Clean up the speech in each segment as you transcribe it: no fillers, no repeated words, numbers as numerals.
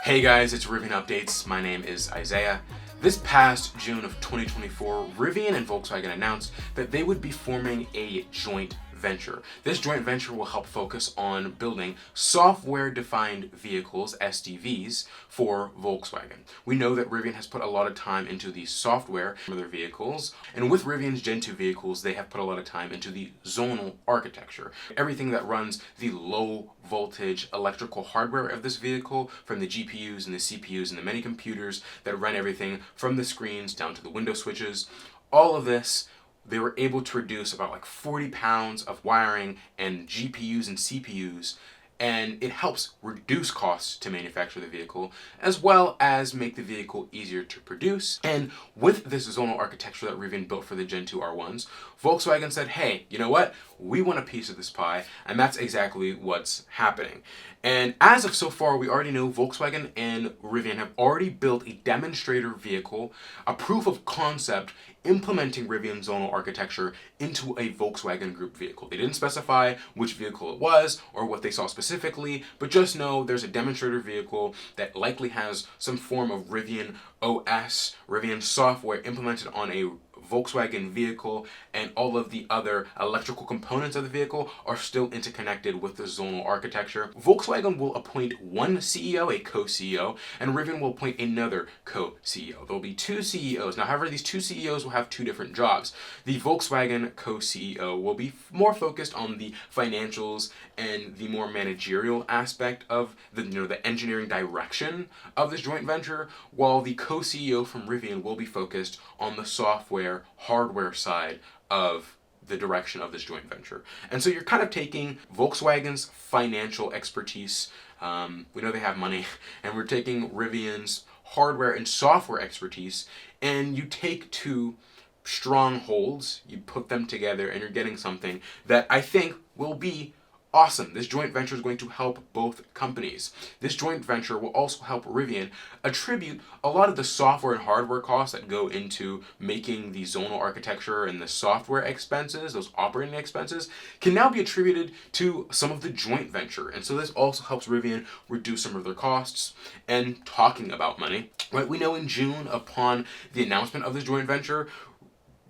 Hey guys, it's Rivian Updates. My name is Isaiah. This past June of 2024, Rivian and Volkswagen announced that they would be forming a joint venture. This joint venture will help focus on building software-defined vehicles, SDVs, for Volkswagen. We know that Rivian has put a lot of time into the software for their vehicles, and with Rivian's Gen 2 vehicles, they have put a lot of time into the zonal architecture. Everything that runs the low voltage electrical hardware of this vehicle, from the GPUs and the CPUs and the many computers that run everything from the screens down to the window switches, all of this they were able to reduce about like 40 pounds of wiring and GPUs and CPUs, and it helps reduce costs to manufacture the vehicle as well as make the vehicle easier to produce. And with this zonal architecture that Rivian built for the Gen 2 R1s, Volkswagen said, hey, you know what? We want a piece of this pie, and that's exactly what's happening. And as of so far, we already know Volkswagen and Rivian have already built a demonstrator vehicle, a proof of concept implementing Rivian zonal architecture into a Volkswagen Group vehicle. They didn't specify which vehicle it was or what they saw specifically, but just know there's a demonstrator vehicle that likely has some form of Rivian OS, Rivian software implemented on a Volkswagen vehicle, and all of the other electrical components of the vehicle are still interconnected with the zonal architecture. Volkswagen will appoint one CEO, a co-CEO, and Rivian will appoint another co-CEO. There will be two CEOs. Now, however, these two CEOs will have two different jobs. The Volkswagen co-CEO will be more focused on the financials and the more managerial aspect of the engineering direction of this joint venture, while the co-CEO from Rivian will be focused on the software hardware side of the direction of this joint venture. And so you're kind of taking Volkswagen's financial expertise, we know they have money, and we're taking Rivian's hardware and software expertise, and you take two strongholds, you put them together, and you're getting something that I think will be awesome. This joint venture is going to help both companies. This joint venture will also help Rivian attribute a lot of the software and hardware costs that go into making the zonal architecture, and the software expenses, those operating expenses, can now be attributed to some of the joint venture. And so this also helps Rivian reduce some of their costs. And talking about money, right? We know in June, upon the announcement of this joint venture,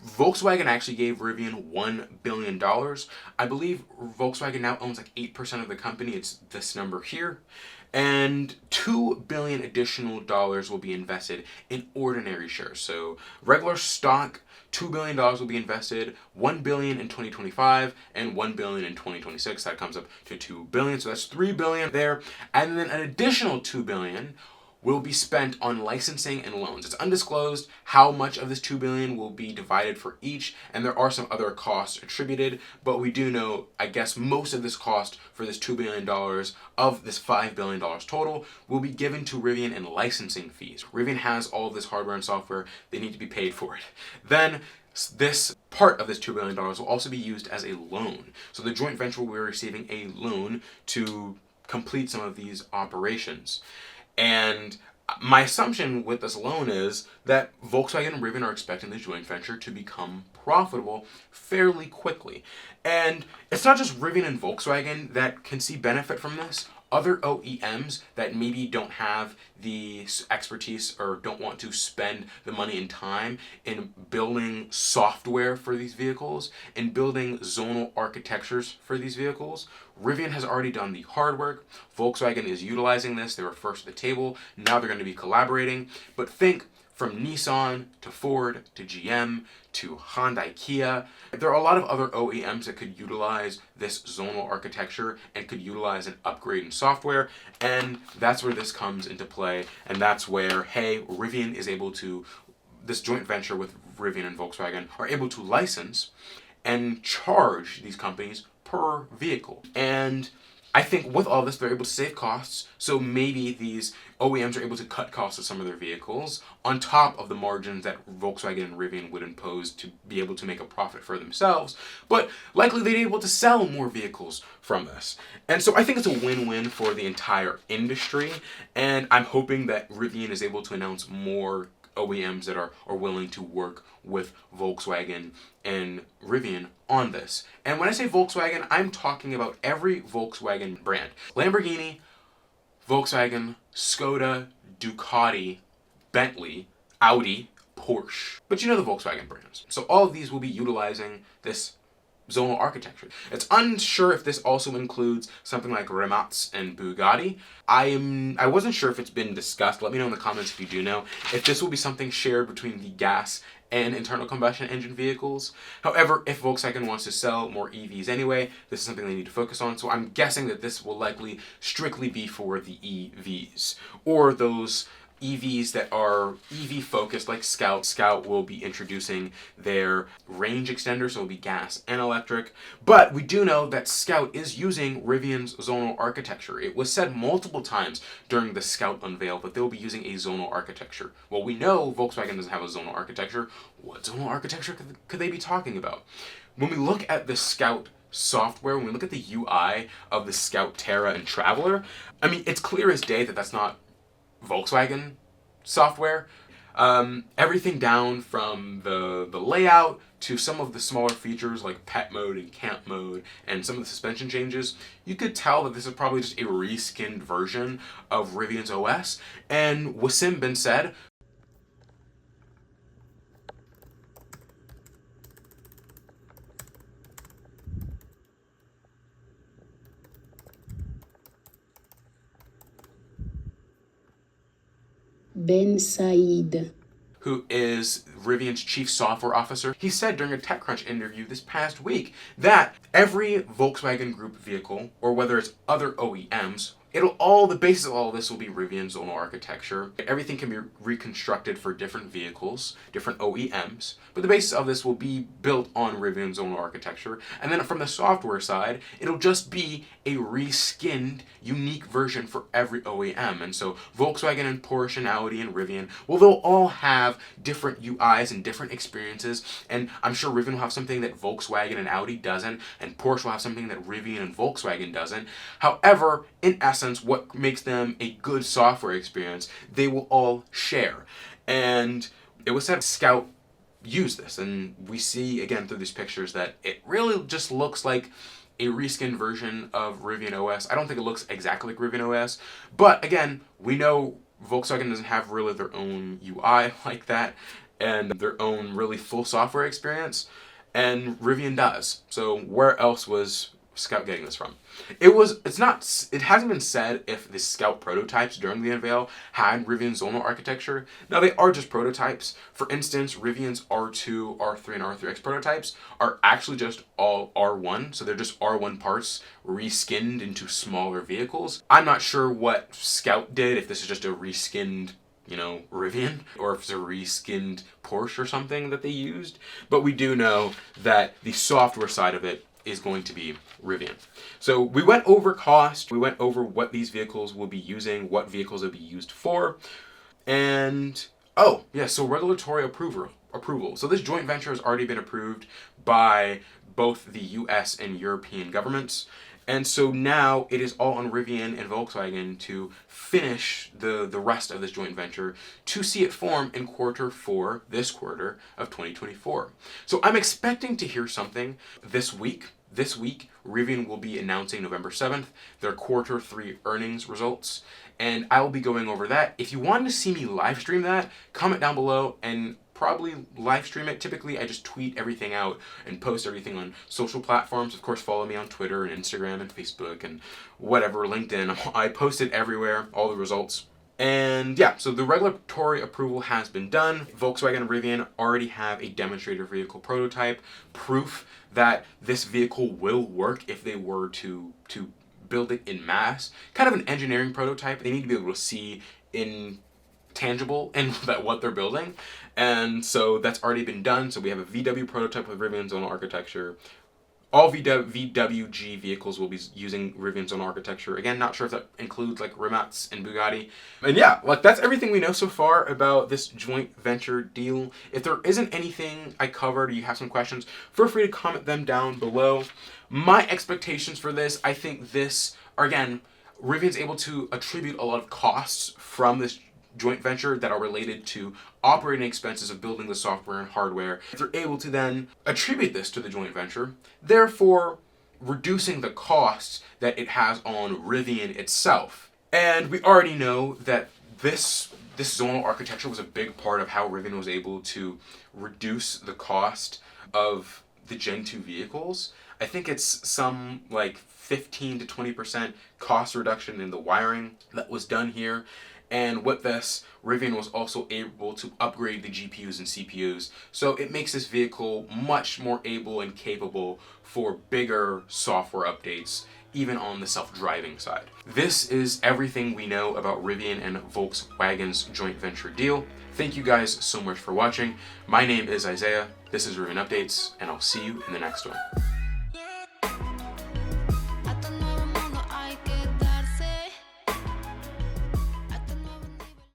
Volkswagen actually gave Rivian $1 billion. I believe Volkswagen now owns like 8% of the company. It's this number here. And $2 billion additional dollars will be invested in ordinary shares. So regular stock, $2 billion will be invested, $1 billion in 2025 and $1 billion in 2026. That comes up to $2 billion. So that's $3 billion there. And then an additional $2 billion will be spent on licensing and loans. It's undisclosed how much of this $2 billion will be divided for each, and there are some other costs attributed, but we do know, I guess, most of this cost for this $2 billion of this $5 billion total will be given to Rivian in licensing fees. Rivian has all of this hardware and software. They need to be paid for it. Then this part of this $2 billion will also be used as a loan. So the joint venture will be receiving a loan to complete some of these operations. And my assumption with this loan is that Volkswagen and Rivian are expecting the joint venture to become profitable fairly quickly. And it's not just Rivian and Volkswagen that can see benefit from this. Other OEMs that maybe don't have the expertise or don't want to spend the money and time in building software for these vehicles and building zonal architectures for these vehicles. Rivian has already done the hard work. Volkswagen is utilizing this. They were first at the table. Now they're going to be collaborating. But think from Nissan to Ford to GM to Hyundai, Kia. There are a lot of other OEMs that could utilize this zonal architecture and could utilize an upgrade in software, and that's where this comes into play. And that's where, hey, Rivian is able to, this joint venture with Rivian and Volkswagen are able to license and charge these companies per vehicle. And I think with all this, they're able to save costs, so maybe these OEMs are able to cut costs of some of their vehicles on top of the margins that Volkswagen and Rivian would impose to be able to make a profit for themselves, but likely they'd be able to sell more vehicles from this. And so I think it's a win-win for the entire industry, and I'm hoping that Rivian is able to announce more OEMs that are willing to work with Volkswagen and Rivian on this. And when I say Volkswagen, I'm talking about every Volkswagen brand. Lamborghini, Volkswagen, Skoda, Ducati, Bentley, Audi, Porsche. But you know the Volkswagen brands. So all of these will be utilizing this zonal architecture. It's unsure if this also includes something like Rimac and Bugatti. I wasn't sure if it's been discussed. Let me know in the comments if you do know if this will be something shared between the gas and internal combustion engine vehicles. However, if Volkswagen wants to sell more EVs anyway, this is something they need to focus on. So I'm guessing that this will likely strictly be for the EVs or those EVs that are EV focused like Scout. Scout will be introducing their range extender, so it'll be gas and electric. But we do know that Scout is using Rivian's zonal architecture. It was said multiple times during the Scout unveil that they'll be using a zonal architecture. Well, we know Volkswagen doesn't have a zonal architecture. What zonal architecture could they be talking about? When we look at the Scout software, when we look at the UI of the Scout Terra and Traveler, I mean, it's clear as day that that's not Volkswagen software. Everything down from the layout to some of the smaller features like pet mode and camp mode and some of the suspension changes, you could tell that this is probably just a reskinned version of Rivian's OS. And Wasim bin said, Ben Said, who is Rivian's chief software officer, he said during a TechCrunch interview this past week that every Volkswagen Group vehicle, or whether it's other OEMs, the basis of all of this will be Rivian zonal architecture. Everything can be reconstructed for different vehicles, different OEMs, but the basis of this will be built on Rivian zonal architecture. And then from the software side, it'll just be a reskinned, unique version for every OEM. And so Volkswagen and Porsche and Audi and Rivian, well, they'll all have different UIs and different experiences. And I'm sure Rivian will have something that Volkswagen and Audi doesn't, and Porsche will have something that Rivian and Volkswagen doesn't. However, in essence, what makes them a good software experience, they will all share. And it was said Scout used this, and we see again through these pictures that it really just looks like a reskinned version of Rivian OS. I don't think it looks exactly like Rivian OS, but again, we know Volkswagen doesn't have really their own UI like that and their own really full software experience, and Rivian does. So where else was Scout getting this from? It hasn't been said if the Scout prototypes during the unveil had Rivian's zonal architecture. Now, they are just prototypes. For instance, Rivian's R2, R3, and R3X prototypes are actually just all R1, so they're just R1 parts reskinned into smaller vehicles. I'm not sure what Scout did, if this is just a reskinned Rivian, or if it's a reskinned Porsche or something that they used. But we do know that the software side of it is going to be Rivian. So we went over cost, we went over what these vehicles will be using, what vehicles will be used for, and so regulatory approval. So this joint venture has already been approved by both the US and European governments. And so now it is all on Rivian and Volkswagen to finish the rest of this joint venture to see it form in this quarter of 2024. So I'm expecting to hear something this week. This week, Rivian will be announcing November 7th their quarter 3 earnings results, and I will be going over that. If you want to see me live stream that, comment down below and probably live stream it. Typically, I just tweet everything out and post everything on social platforms. Of course, follow me on Twitter and Instagram and Facebook and whatever, LinkedIn. I post it everywhere, all the results. And yeah, so the regulatory approval has been done. Volkswagen and Rivian already have a demonstrator vehicle prototype, proof that this vehicle will work if they were to build it in mass. Kind of an engineering prototype. They need to be able to see in tangible in what they're building, and so that's already been done. So we have a VW prototype with Rivian zonal architecture. All VWG vehicles will be using Rivian zonal architecture. Again, not sure if that includes like Rimac and Bugatti. And yeah, that's everything we know so far about this joint venture deal. If there isn't anything I covered or you have some questions, feel free to comment them down below. My expectations for this, I think Rivian's able to attribute a lot of costs from this joint venture that are related to operating expenses of building the software and hardware. They're able to then attribute this to the joint venture, therefore reducing the costs that it has on Rivian itself And we already know that this zonal architecture was a big part of how Rivian was able to reduce the cost of the Gen 2 vehicles. I think it's some like 15 to 20% cost reduction in the wiring that was done here. And with this, Rivian was also able to upgrade the GPUs and CPUs. So it makes this vehicle much more able and capable for bigger software updates, even on the self-driving side. This is everything we know about Rivian and Volkswagen's joint venture deal. Thank you guys so much for watching. My name is Isaiah, this is Rivian Updates, and I'll see you in the next one.